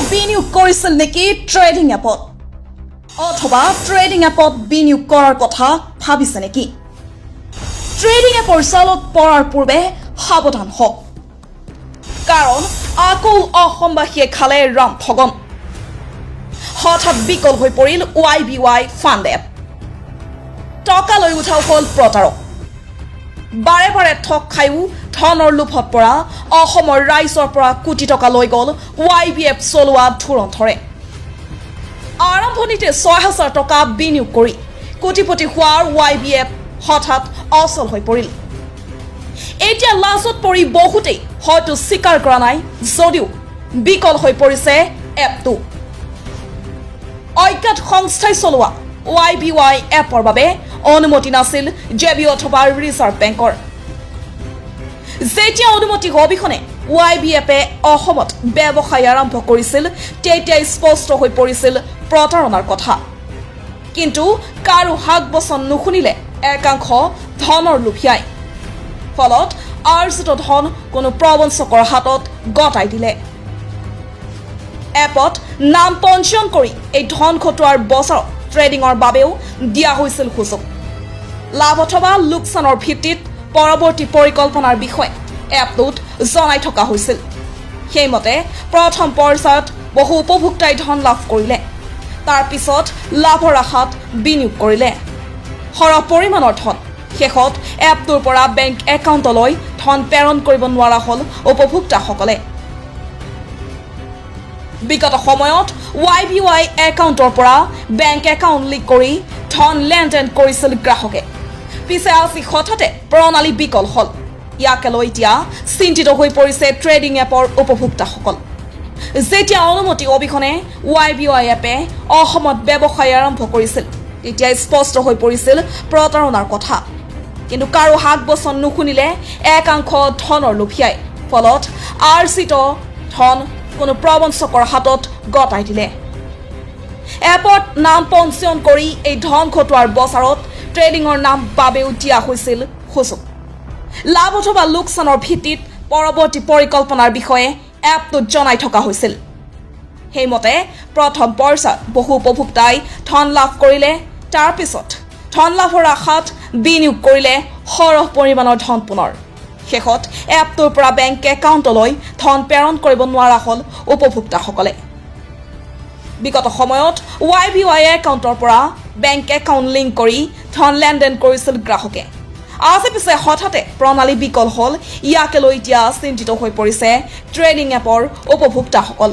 বিনিয়োগ কৰিছিল নেকি ট্ৰেডিং এপত অথবা ট্ৰেডিং এপত বিনিয়োগ কৰাৰ কথা ভাবিছে নেকি ট্ৰেডিং এপৰ চালত পৰাৰ পূৰ্বে সাৱধান হওক কাৰণ আকৌ অসমবাসীয়ে খালে ৰাম ঠগন হঠাৎ বিকল হৈ পৰিল YBY ফাণ্ড এপ টকা লৈ উঠাও হ'ল প্ৰতাৰক বাৰে বাৰে ঠগ খায়ো ধনৰ লোভত পৰা অসমৰ ৰাইজৰ পৰা কোটি টকা লৈ গ'ল YBF চলোৱা ধুৰন্ধৰে আৰম্ভণিতে ৬,০০০ টকা বিনিয়োগ কৰি কোটিপতি হোৱাৰ YBF হঠাৎ অচল হৈ পৰিল এতিয়া লাজত পৰি বহুতেই হয়তো স্বীকাৰ কৰা নাই যদিও বিকল হৈ পৰিছে এপটো অজ্ঞাত সংস্থাই চলোৱা YBY এপৰ বাবে অনুমতি নাছিল জেবি অথবা ৰিজাৰ্ভ বেংকৰ যেতিয়া অনুমতি অবিহনে YBFে অসমত ব্যৱসায় আৰম্ভ কৰিছিল তেতিয়া স্পষ্ট হৈ পৰিছিল প্ৰতাৰণাৰ কথা কিন্তু কাৰো হাক বচন নুশুনিলে একাংশ ধনৰ লোভিয়াই ফলত আৰ্জিত ধন কোনো প্ৰবঞ্চকৰ হাতত গতাই দিলে এপত নাম পঞ্জীয়ন কৰি এই ধন খটোৱাৰ বছৰত ট্ৰেডিঙৰ বাবেও দিয়া হৈছিল সুযোগ লাভ অথবা লোকচানৰ ভিত্তিত পৰৱৰ্তী পৰিকল্পনাৰ বিষয়ে এপটোত জনাই থকা হৈছিল সেইমতে প্ৰথম পৰ্যায়ত বহু উপভোক্তাই ধন লাভ কৰিলে তাৰ পিছত লাভৰ আশাত বিনিয়োগ কৰিলে সৰহ পৰিমাণৰ ধন শেষত এপটোৰ পৰা বেংক একাউণ্টলৈ ধন প্ৰেৰণ কৰিব নোৱাৰা হ'ল উপভোক্তাসকলে বিগত সময়ত YBY একাউণ্টৰ পৰা বেংক একাউণ্ট লিংক কৰি ধন লেনদেন কৰিছিল গ্ৰাহকে পিছে আজি হঠাতে প্ৰণালী বিকল হ'ল ইয়াকে লৈ এতিয়া চিন্তিত হৈ পৰিছে ট্ৰেডিং এপৰ উপভোক্তাসকল যেতিয়া অনুমতি অবিহনে YBY এপে অসমত ব্যৱসায় আৰম্ভ কৰিছিল তেতিয়া স্পষ্ট হৈ পৰিছিল প্ৰতাৰণাৰ কথা কিন্তু কাৰো হাক বচন নুশুনিলে একাংশ ধনৰ লোভিয়াই ফলত আৰ্জিত ধন কোনো প্ৰবঞ্চকৰ হাতত গতাই দিলে এপত নাম পঞ্জীয়ন কৰি এই ধন খটোৱাৰ বছৰত ট্ৰেডিঙৰ নাম বাবেও দিয়া হৈছিল সুযোগ লাভ অথবা লোকচানৰ ভিত্তিত পৰৱৰ্তী পৰিকল্পনাৰ বিষয়ে এপটোত জনাই থকা হৈছিল সেইমতে প্ৰথম পৰ্যায়ত বহু উপভোক্তাই ধন লাভ কৰিলে তাৰ পিছত ধন লাভৰ আশাত বিনিয়োগ কৰিলে সৰহ পৰিমাণৰ ধন পুনৰ শেষত এপটোৰ পৰা বেংক একাউণ্টলৈ ধন প্ৰেৰণ কৰিব নোৱাৰা হ'ল উপভোক্তাসকলে বিগত সময়ত YBY একাউণ্টৰ পৰা বেংক একাউণ্ট লিংক কৰি ধন লেনদেন কৰিছিল গ্ৰাহকে আজি পিছে হঠাতে প্ৰণালী বিকল হ'ল ইয়াকে লৈ এতিয়া চিন্তিত হৈ পৰিছে ট্ৰেডিং এপৰ উপভোক্তাসকল